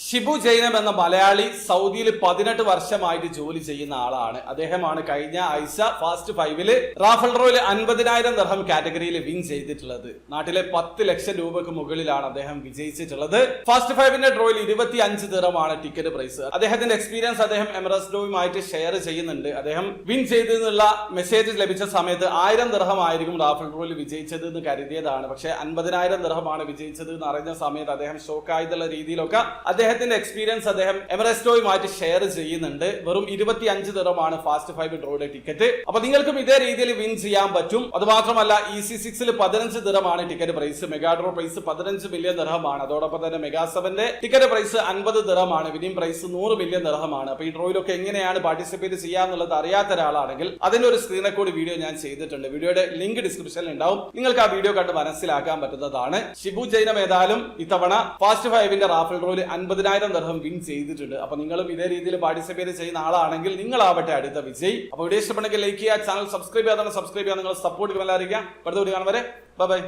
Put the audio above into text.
ഷിബു ജൈനം എന്ന മലയാളി സൗദിയിൽ 18 വർഷമായിട്ട് ജോലി ചെയ്യുന്ന ആളാണ്. അദ്ദേഹമാണ് കഴിഞ്ഞ ആഴ്ച ഫാസ്റ്റ് 5-ല് റാഫൽ ഡ്രോയിൽ 50,000 ദിർഹം കാറ്റഗറിയിൽ വിൻ ചെയ്തിട്ടുള്ളത്. നാട്ടിലെ 10 ലക്ഷം രൂപക്ക് മുകളിലാണ് അദ്ദേഹം വിജയിച്ചിട്ടുള്ളത്. ഫാസ്റ്റ് 5-ന്റെ ഡ്രോയിൽ 25 ദിർഹമാണ് ടിക്കറ്റ് പ്രൈസ്. അദ്ദേഹത്തിന്റെ എക്സ്പീരിയൻസ് അദ്ദേഹം എമിറേറ്റ്സ് ഡ്രോയുമായിട്ട് ഷെയർ ചെയ്യുന്നുണ്ട്. അദ്ദേഹം വിൻ ചെയ്തെന്നുള്ള മെസ്സേജ് ലഭിച്ച സമയത്ത് 1000 ദിർഹം ആയിരിക്കും റാഫൽ ഡ്രോയിൽ വിജയിച്ചത് എന്ന് കരുതിയതാണ്. പക്ഷെ 50,000 ദിർഹമാണ് വിജയിച്ചത് എന്ന് അറിഞ്ഞ സമയത്ത് അദ്ദേഹം ഷോക്കായിട്ടുള്ള രീതിയിലൊക്കെ അദ്ദേഹത്തിന്റെ എക്സ്പീരിയൻസ് അദ്ദേഹം എമിറേറ്റ്സ് ഡ്രോയുമായിട്ട് ഷെയർ ചെയ്യുന്നുണ്ട്. വെറും 25 ദിർഹമാണ് ഫാസ്റ്റ് 5 ഡ്രോയുടെ ടിക്കറ്റ്. അപ്പൊ നിങ്ങൾക്കും ഇതേ രീതിയിൽ വിൻ ചെയ്യാൻ പറ്റും. അത് മാത്രമല്ല EC6-ൽ 15 ദിർഹമാണ് ticket price. Mega draw prize 15 million ദിർഹമാണ്. അതോടൊപ്പം തന്നെ മെഗാ 7-ന്റെ ടിക്കറ്റ് പ്രൈസ് 50 ദിർഹമാണ്. വിന്നിംഗ് പ്രൈസ് 100 മില്യൺ ദിർഹമാണ്. അപ്പൊ ഈ ഡ്രോയിലൊക്കെ എങ്ങനെയാണ് പാർട്ടിസിപ്പേറ്റ് ചെയ്യാന്നുള്ളത് അറിയാത്ത ഒരാളാണെങ്കിൽ അതിന്റെ ഒരു സ്ക്രീൻ റെക്കോർഡ് വീഡിയോ ഞാൻ ചെയ്തിട്ടുണ്ട്. വീഡിയോയുടെ ലിങ്ക് ഡിസ്ക്രിപ്ഷനിൽ ഉണ്ടാവും. നിങ്ങൾക്ക് ആ വീഡിയോ കണ്ട് മനസ്സിലാക്കാൻ പറ്റുന്നതാണ്. ഷിബു ജൈനം ഏതായാലും ഇത്തവണ ഫാസ്റ്റ് 5-ന്റെ റാഫൽ ഡ്രോയിൽ 50,000 ദിർഹം വിൻ ചെയ്തിട്ടുണ്ട്. അപ്പൊ നിങ്ങളും ഇതേ രീതിയിൽ പാർട്ടിസിപ്പേറ്റ് ചെയ്യുന്ന ആളാണെങ്കിൽ നിങ്ങളാവട്ടെ അടുത്ത വിജയ്. അപ്പൊ വീഡിയോ ഇഷ്ടപ്പെടുന്നെങ്കിൽ ലൈക്ക് ചെയ്യുക, ചാനൽ സബ്സ്ക്രൈബ് ചെയ്യാതെ സബ്സ്ക്രൈബ് ചെയ്യാൻ നിങ്ങൾ സപ്പോർട്ട് അറിയിക്കുക. അടുത്ത വീഡിയോ കാണും വരെ ബൈ.